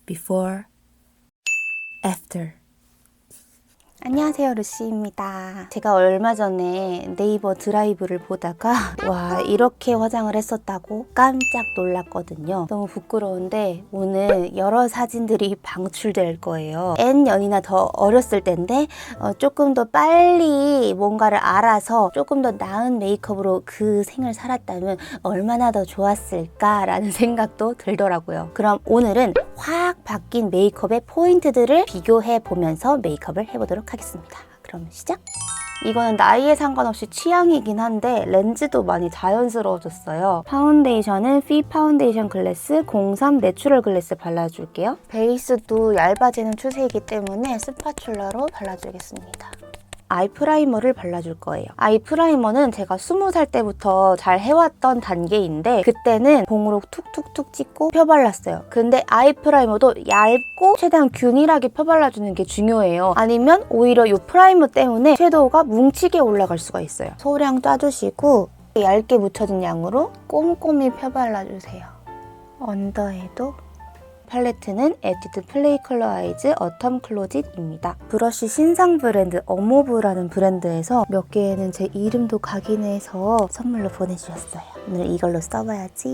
before, after. 안녕하세요, 루시입니다. 제가 얼마 전에 네이버 드라이브를 보다가 와, 이렇게 화장을 했었다고 깜짝 놀랐거든요. 너무 부끄러운데 오늘 여러 사진들이 방출될 거예요. N년이나 더 어렸을 때인데 조금 더 빨리 뭔가를 알아서 조금 더 나은 메이크업으로 그 생을 살았다면 얼마나 더 좋았을까라는 생각도 들더라고요. 그럼 오늘은 확 바뀐 메이크업의 포인트들을 비교해 보면서 메이크업을 해보도록 하겠습니다. 그럼 시작! 이거는 나이에 상관없이 취향이긴 한데 렌즈도 많이 자연스러워졌어요. 파운데이션은 피 파운데이션 글래스 03 내추럴 글래스 발라줄게요. 베이스도 얇아지는 추세이기 때문에 스파츌러로 발라주겠습니다. 아이 프라이머를 발라줄 거예요. 아이 프라이머는 제가 20살 때부터 잘 해왔던 단계인데 그때는 봉으로 툭툭툭 찍고 펴발랐어요. 근데 아이 프라이머도 얇고 최대한 균일하게 펴발라주는 게 중요해요. 아니면 오히려 이 프라이머 때문에 섀도우가 뭉치게 올라갈 수가 있어요. 소량 짜주시고 얇게 묻혀진 양으로 꼼꼼히 펴발라주세요. 언더에도 팔레트는 에뛰드 플레이 컬러 아이즈 어텀 클로짓입니다. 브러쉬 신상 브랜드 어모브라는 브랜드에서 몇 개는 제 이름도 각인해서 선물로 보내주셨어요. 오늘 이걸로 써봐야지.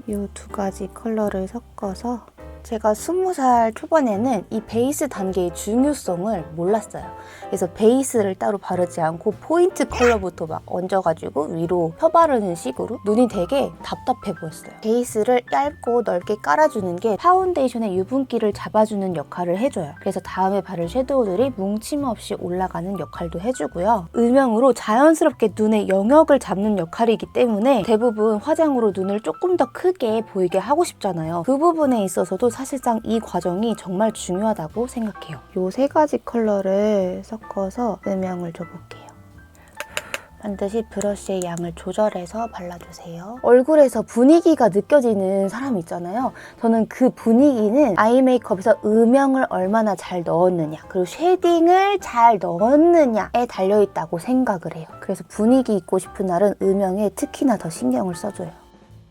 이 두 가지 컬러를 섞어서 제가 20살 초반에는 이 베이스 단계의 중요성을 몰랐어요. 그래서 베이스를 따로 바르지 않고 포인트 컬러부터 막 얹어가지고 위로 펴바르는 식으로 눈이 되게 답답해 보였어요. 베이스를 얇고 넓게 깔아주는 게 파운데이션의 유분기를 잡아주는 역할을 해줘요. 그래서 다음에 바를 섀도우들이 뭉침 없이 올라가는 역할도 해주고요. 음영으로 자연스럽게 눈의 영역을 잡는 역할이기 때문에 대부분 화장으로 눈을 조금 더 크게 보이게 하고 싶잖아요. 그 부분에 있어서도 사실상 이 과정이 정말 중요하다고 생각해요. 이 세 가지 컬러를 섞어서 음영을 줘볼게요. 반드시 브러쉬의 양을 조절해서 발라주세요. 얼굴에서 분위기가 느껴지는 사람 있잖아요. 저는 그 분위기는 아이 메이크업에서 음영을 얼마나 잘 넣었느냐 그리고 쉐딩을 잘 넣었느냐에 달려있다고 생각을 해요. 그래서 분위기 있고 싶은 날은 음영에 특히나 더 신경을 써줘요.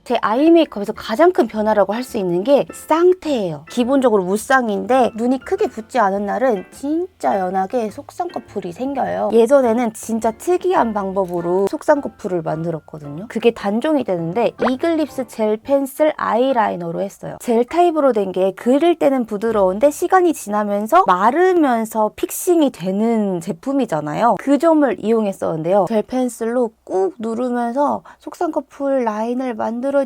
제 아이 메이크업에서 가장 큰 변화라고 할 수 있는 게 쌍태예요. 기본적으로 무쌍인데 눈이 크게 붓지 않은 날은 진짜 연하게 속쌍꺼풀이 생겨요. 예전에는 진짜 특이한 방법으로 속쌍꺼풀을 만들었거든요. 그게 단종이 되는데 이글립스 젤 펜슬 아이라이너로 했어요. 젤 타입으로 된 게 그릴 때는 부드러운데 시간이 지나면서 마르면서 픽싱이 되는 제품이잖아요. 그 점을 이용했었는데요. 젤 펜슬로 꾹 누르면서 속쌍꺼풀 라인을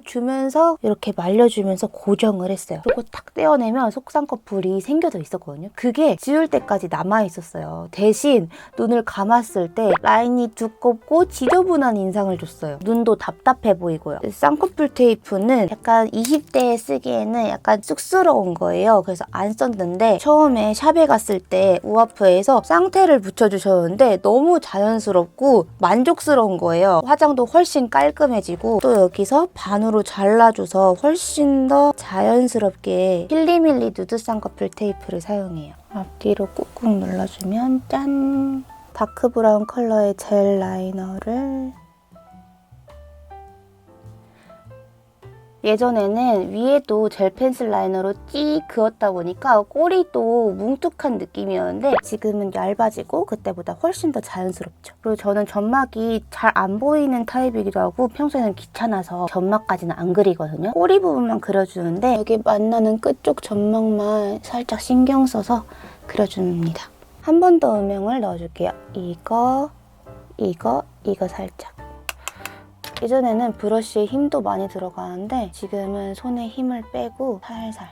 주면서 이렇게 말려주면서 고정을 했어요. 그리고 탁 떼어내면 속쌍꺼풀이 생겨져 있었거든요. 그게 지울 때까지 남아있었어요. 대신 눈을 감았을 때 라인이 두껍고 지저분한 인상을 줬어요. 눈도 답답해 보이고요. 쌍꺼풀 테이프는 약간 20대에 쓰기에는 약간 쑥스러운 거예요. 그래서 안 썼는데 처음에 샵에 갔을 때 우아프에서 쌍태를 붙여주셨는데 너무 자연스럽고 만족스러운 거예요. 화장도 훨씬 깔끔해지고 또 여기서 반으로 잘라줘서 훨씬 더 자연스럽게 필리밀리 누드 쌍꺼풀 테이프를 사용해요. 앞뒤로 꾹꾹 눌러주면 짠! 다크 브라운 컬러의 젤 라이너를 예전에는 위에도 젤 펜슬 라이너로 찌 그었다 보니까 꼬리도 뭉툭한 느낌이었는데 지금은 얇아지고 그때보다 훨씬 더 자연스럽죠. 그리고 저는 점막이 잘 안 보이는 타입이기도 하고 평소에는 귀찮아서 점막까지는 안 그리거든요. 꼬리 부분만 그려주는데 여기 만나는 끝쪽 점막만 살짝 신경 써서 그려줍니다. 한 번 더 음영을 넣어줄게요. 이거 살짝. 예전에는 브러쉬에 힘도 많이 들어가는데 지금은 손에 힘을 빼고 살살.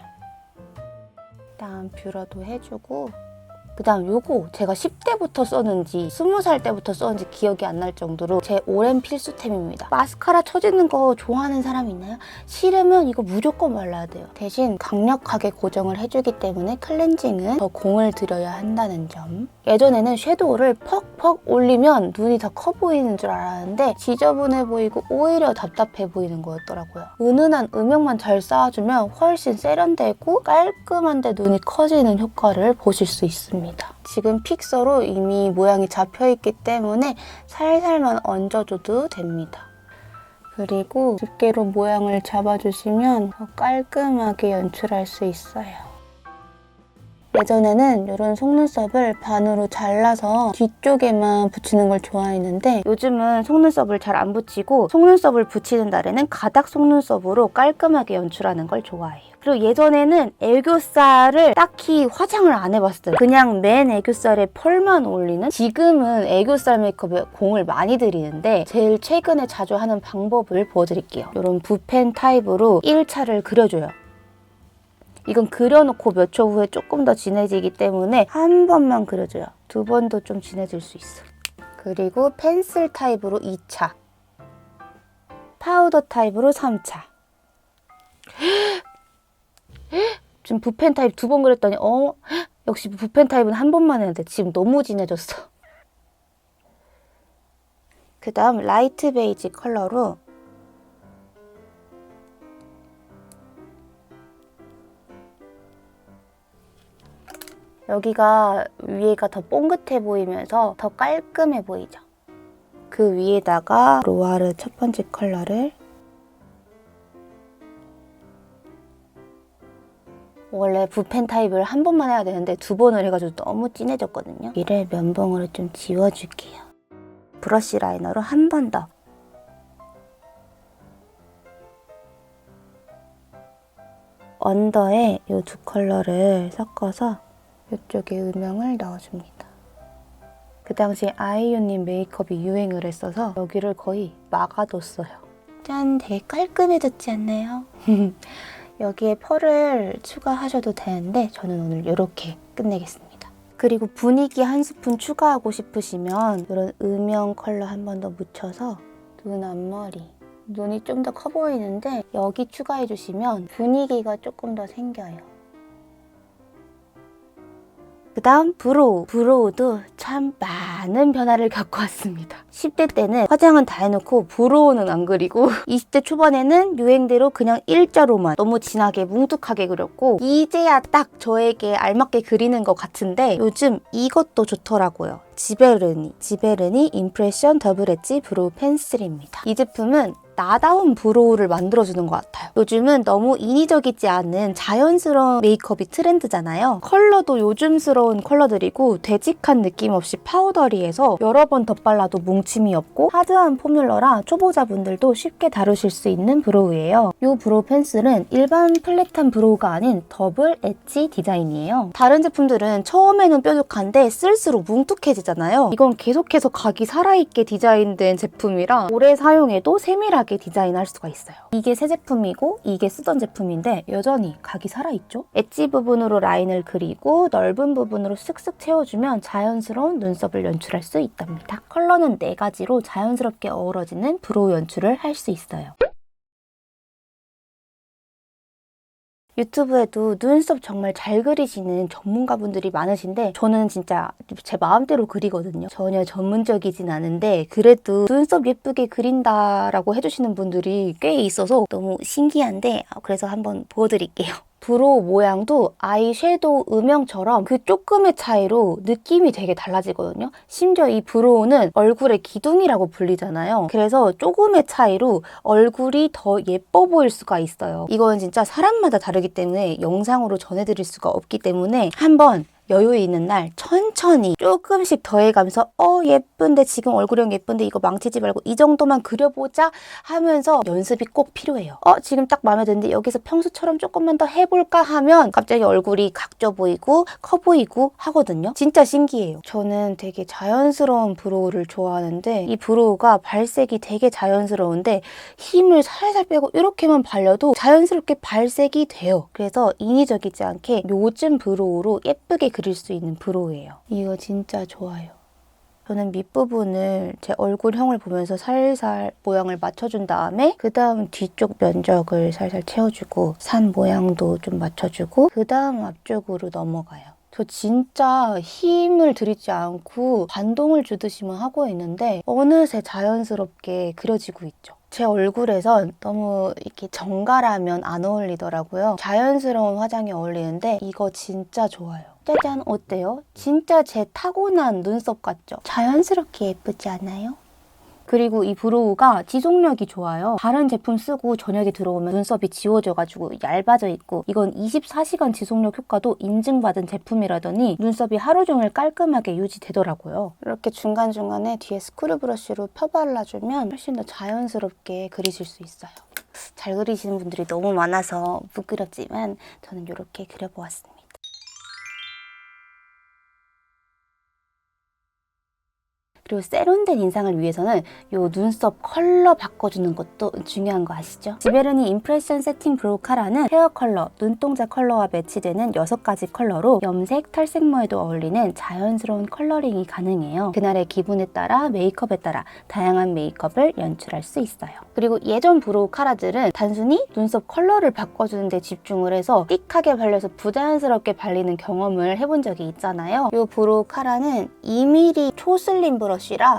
일단 뷰러도 해주고 그 다음 요거 제가 10대부터 썼는지 20살 때부터 썼는지 기억이 안 날 정도로 제 오랜 필수템입니다. 마스카라 쳐지는 거 좋아하는 사람 있나요? 싫으면 이거 무조건 발라야 돼요. 대신 강력하게 고정을 해주기 때문에 클렌징은 더 공을 들여야 한다는 점. 예전에는 섀도우를 퍽퍽 올리면 눈이 더 커 보이는 줄 알았는데 지저분해 보이고 오히려 답답해 보이는 거였더라고요. 은은한 음영만 잘 쌓아주면 훨씬 세련되고 깔끔한데 눈이 커지는 효과를 보실 수 있습니다. 지금 픽서로 이미 모양이 잡혀있기 때문에 살살만 얹어줘도 됩니다. 그리고 집게로 모양을 잡아주시면 더 깔끔하게 연출할 수 있어요. 예전에는 이런 속눈썹을 반으로 잘라서 뒤쪽에만 붙이는 걸 좋아했는데 요즘은 속눈썹을 잘 안 붙이고 속눈썹을 붙이는 날에는 가닥 속눈썹으로 깔끔하게 연출하는 걸 좋아해요. 그리고 예전에는 애교살을 딱히 화장을 안 해봤어요. 그냥 맨 애교살에 펄만 올리는? 지금은 애교살 메이크업에 공을 많이 들이는데 제일 최근에 자주 하는 방법을 보여드릴게요. 이런 붓펜 타입으로 1차를 그려줘요. 이건 그려놓고 몇 초 후에 조금 더 진해지기 때문에 한 번만 그려줘요. 두 번도 좀 진해질 수 있어. 그리고 펜슬 타입으로 2차, 파우더 타입으로 3차. 지금 붓펜 타입 2번 그렸더니 역시 붓펜 타입은 한 번만 했는데 지금 너무 진해졌어. 그 다음 라이트 베이지 컬러로 여기가 위에가 더 뽕긋해 보이면서 더 깔끔해 보이죠? 그 위에다가 로아르 첫 번째 컬러를 원래 붓펜 타입을 한 번만 해야 되는데 두 번을 해가지고 너무 진해졌거든요. 이를 면봉으로 좀 지워줄게요. 브러쉬 라이너로 한 번 더. 언더에 이 두 컬러를 섞어서 이쪽에 음영을 넣어줍니다. 그 당시에 아이유님 메이크업이 유행을 했어서 여기를 거의 막아뒀어요. 짠! 되게 깔끔해졌지 않나요? 여기에 펄을 추가하셔도 되는데 저는 오늘 이렇게 끝내겠습니다. 그리고 분위기 한 스푼 추가하고 싶으시면 이런 음영 컬러 한 번 더 묻혀서 눈 앞머리, 눈이 좀 더 커 보이는데 여기 추가해주시면 분위기가 조금 더 생겨요. 그 다음 브로우. 브로우도 참 많은 변화를 겪고 왔습니다. 10대 때는 화장은 다 해놓고 브로우는 안 그리고 20대 초반에는 유행대로 그냥 일자로만 너무 진하게 뭉툭하게 그렸고 이제야 딱 저에게 알맞게 그리는 것 같은데 요즘 이것도 좋더라고요. 지베르니 임프레션 더블 엣지 브로우 펜슬입니다. 이 제품은 나다운 브로우를 만들어주는 것 같아요. 요즘은 너무 인위적이지 않은 자연스러운 메이크업이 트렌드잖아요. 컬러도 요즘스러운 컬러들이고 되직한 느낌 없이 파우더리해서 여러 번 덧발라도 뭉침이 없고 하드한 포뮬러라 초보자분들도 쉽게 다루실 수 있는 브로우예요. 이 브로우 펜슬은 일반 플랫한 브로우가 아닌 더블 엣지 디자인이에요. 다른 제품들은 처음에는 뾰족한데 쓸수록 뭉툭해지잖아요. 이건 계속해서 각이 살아있게 디자인된 제품이라 오래 사용해도 세밀하게 디자인할 수가 있어요. 이게 새 제품이고 이게 쓰던 제품인데 여전히 각이 살아있죠? 엣지 부분으로 라인을 그리고 넓은 부분으로 쓱쓱 채워주면 자연스러운 눈썹을 연출할 수 있답니다. 컬러는 4가지로 자연스럽게 어우러지는 브로우 연출을 할 수 있어요. 유튜브에도 눈썹 정말 잘 그리시는 전문가분들이 많으신데 저는 진짜 제 마음대로 그리거든요. 전혀 전문적이진 않은데 그래도 눈썹 예쁘게 그린다라고 해주시는 분들이 꽤 있어서 너무 신기한데 그래서 한번 보여드릴게요. 브로우 모양도 아이 섀도우 음영처럼 그 조금의 차이로 느낌이 되게 달라지거든요. 심지어 이 브로우는 얼굴의 기둥이라고 불리잖아요. 그래서 조금의 차이로 얼굴이 더 예뻐 보일 수가 있어요. 이건 진짜 사람마다 다르기 때문에 영상으로 전해드릴 수가 없기 때문에 한번 여유 있는 날 천천히 조금씩 더해가면서 예쁜데 지금 얼굴형 예쁜데 이거 망치지 말고 이 정도만 그려보자 하면서 연습이 꼭 필요해요. 지금 딱 마음에 드는데 여기서 평소처럼 조금만 더 해볼까 하면 갑자기 얼굴이 각져 보이고 커 보이고 하거든요. 진짜 신기해요. 저는 되게 자연스러운 브로우를 좋아하는데 이 브로우가 발색이 되게 자연스러운데 힘을 살살 빼고 이렇게만 발려도 자연스럽게 발색이 돼요. 그래서 인위적이지 않게 요즘 브로우로 예쁘게 그릴 수 있는 브로우예요. 이거 진짜 좋아요. 저는 밑부분을 제 얼굴형을 보면서 살살 모양을 맞춰준 다음에 그 다음 뒤쪽 면적을 살살 채워주고 산 모양도 좀 맞춰주고 그 다음 앞쪽으로 넘어가요. 저 진짜 힘을 들이지 않고 반동을 주듯이만 하고 있는데 어느새 자연스럽게 그려지고 있죠. 제 얼굴에선 너무 이렇게 정갈하면 안 어울리더라고요. 자연스러운 화장이 어울리는데 이거 진짜 좋아요. 짜잔, 어때요? 진짜 제 타고난 눈썹 같죠? 자연스럽게 예쁘지 않아요? 그리고 이 브로우가 지속력이 좋아요. 다른 제품 쓰고 저녁에 들어오면 눈썹이 지워져가지고 얇아져 있고 이건 24시간 지속력 효과도 인증받은 제품이라더니 눈썹이 하루 종일 깔끔하게 유지되더라고요. 이렇게 중간중간에 뒤에 스크류 브러쉬로 펴발라주면 훨씬 더 자연스럽게 그리실 수 있어요. 잘 그리시는 분들이 너무 많아서 부끄럽지만 저는 이렇게 그려보았습니다. 그리고 세련된 인상을 위해서는 이 눈썹 컬러 바꿔주는 것도 중요한 거 아시죠? 지베르니 임프레션 세팅 브로우 카라는 헤어 컬러, 눈동자 컬러와 매치되는 6가지 컬러로 염색, 탈색모에도 어울리는 자연스러운 컬러링이 가능해요. 그날의 기분에 따라 메이크업에 따라 다양한 메이크업을 연출할 수 있어요. 그리고 예전 브로우 카라들은 단순히 눈썹 컬러를 바꿔주는 데 집중을 해서 띡하게 발려서 부자연스럽게 발리는 경험을 해본 적이 있잖아요. 이 브로우 카라는 2mm 초슬림 브러쉬라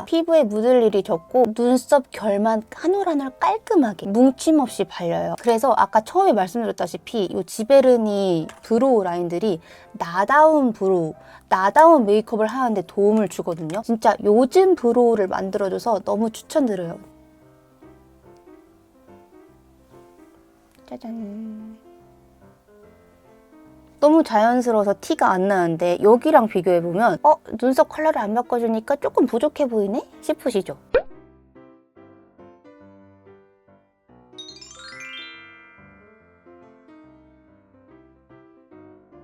피부에 묻을 일이 적고 눈썹 결만 한 올 한 올 깔끔하게 뭉침 없이 발려요. 그래서 아까 처음에 말씀드렸다시피 이 지베르니 브로우 라인들이 나다운 브로우, 나다운 메이크업을 하는데 도움을 주거든요. 진짜 요즘 브로우를 만들어줘서 너무 추천드려요. 짜잔. 너무 자연스러워서 티가 안 나는데 여기랑 비교해보면 눈썹 컬러를 안 바꿔주니까 조금 부족해 보이네? 싶으시죠?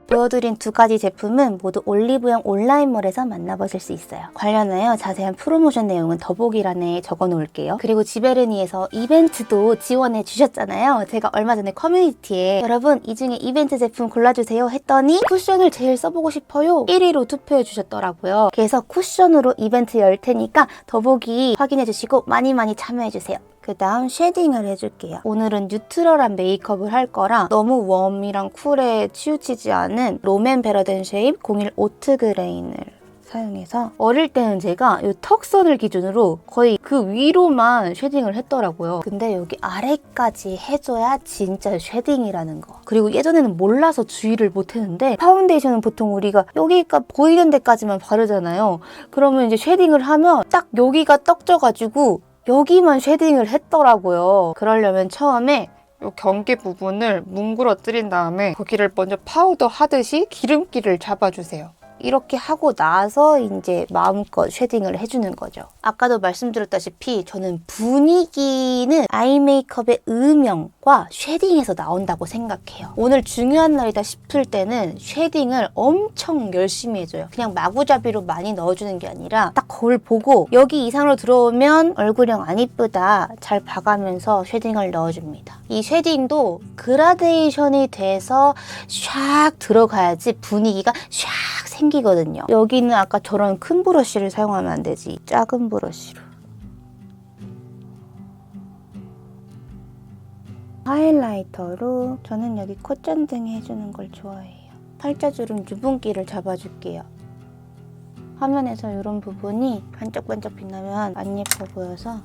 보여드린 2가지 제품은 모두 올리브영 온라인몰에서 만나보실 수 있어요. 관련하여 자세한 프로모션 내용은 더보기란에 적어놓을게요. 그리고 지베르니에서 이벤트도 지원해 주셨잖아요. 제가 얼마 전에 커뮤니티에 여러분 이 중에 이벤트 제품 골라주세요 했더니 쿠션을 제일 써보고 싶어요 1위로 투표해 주셨더라고요. 그래서 쿠션으로 이벤트 열 테니까 더보기 확인해 주시고 많이 참여해 주세요. 그 다음 쉐딩을 해줄게요. 오늘은 뉴트럴한 메이크업을 할 거라 너무 웜이랑 쿨에 치우치지 않은 롬앤 베러덴 쉐입 01 오트 그레인을 사용해서 어릴 때는 제가 이 턱선을 기준으로 거의 그 위로만 쉐딩을 했더라고요. 근데 여기 아래까지 해줘야 진짜 쉐딩이라는 거. 그리고 예전에는 몰라서 주의를 못했는데 파운데이션은 보통 우리가 여기가 보이는 데까지만 바르잖아요. 그러면 이제 쉐딩을 하면 딱 여기가 떡져가지고 여기만 쉐딩을 했더라고요. 그러려면 처음에 이 경계 부분을 뭉그러뜨린 다음에 거기를 먼저 파우더 하듯이 기름기를 잡아주세요. 이렇게 하고 나서 이제 마음껏 쉐딩을 해주는 거죠. 아까도 말씀드렸다시피 저는 분위기는 아이 메이크업의 음영과 쉐딩에서 나온다고 생각해요. 오늘 중요한 날이다 싶을 때는 쉐딩을 엄청 열심히 해줘요. 그냥 마구잡이로 많이 넣어주는 게 아니라 딱 거울 보고 여기 이상으로 들어오면 얼굴형 안 이쁘다 잘 봐가면서 쉐딩을 넣어줍니다. 이 쉐딩도 그라데이션이 돼서 샥 들어가야지 분위기가 샥 생기거든요. 여기는 아까 저런 큰 브러쉬를 사용하면 안 되지. 작은 브러쉬로. 하이라이터로 저는 여기 콧잔등에 해주는 걸 좋아해요. 팔자주름 유분기를 잡아줄게요. 화면에서 이런 부분이 반짝반짝 빛나면 안 예뻐 보여서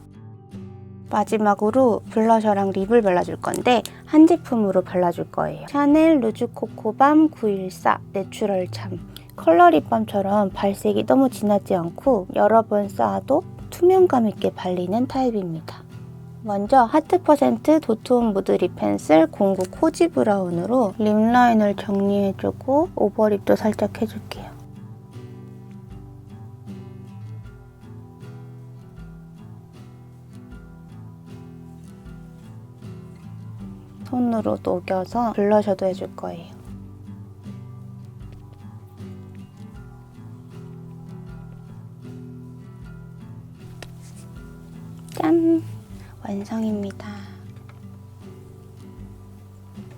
마지막으로 블러셔랑 립을 발라줄 건데 한 제품으로 발라줄 거예요. 샤넬 루즈 코코밤 914 내추럴 참 컬러 립밤처럼 발색이 너무 진하지 않고 여러 번 쌓아도 투명감 있게 발리는 타입입니다. 먼저 하트 퍼센트 도트온 무드 립 펜슬 09 코지 브라운으로 립 라인을 정리해주고 오버립도 살짝 해줄게요. 손으로 녹여서 블러셔도 해줄 거예요. 짠! 완성입니다.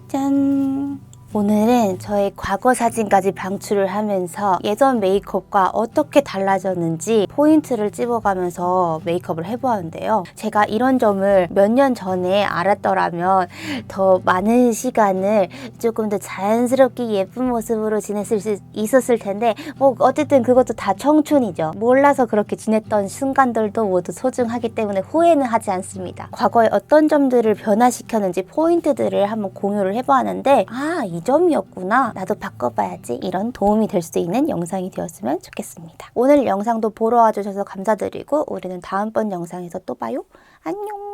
짠! 오늘은 저의 과거 사진까지 방출을 하면서 예전 메이크업과 어떻게 달라졌는지 포인트를 찝어가면서 메이크업을 해보았는데요. 제가 이런 점을 몇 년 전에 알았더라면 더 많은 시간을 조금 더 자연스럽게 예쁜 모습으로 지냈을 수 있었을 텐데 어쨌든 그것도 다 청춘이죠. 몰라서 그렇게 지냈던 순간들도 모두 소중하기 때문에 후회는 하지 않습니다. 과거에 어떤 점들을 변화시켰는지 포인트들을 한번 공유를 해보았는데 이 점이었구나. 나도 바꿔봐야지. 이런 도움이 될 수 있는 영상이 되었으면 좋겠습니다. 오늘 영상도 보러 와주셔서 감사드리고 우리는 다음번 영상에서 또 봐요. 안녕.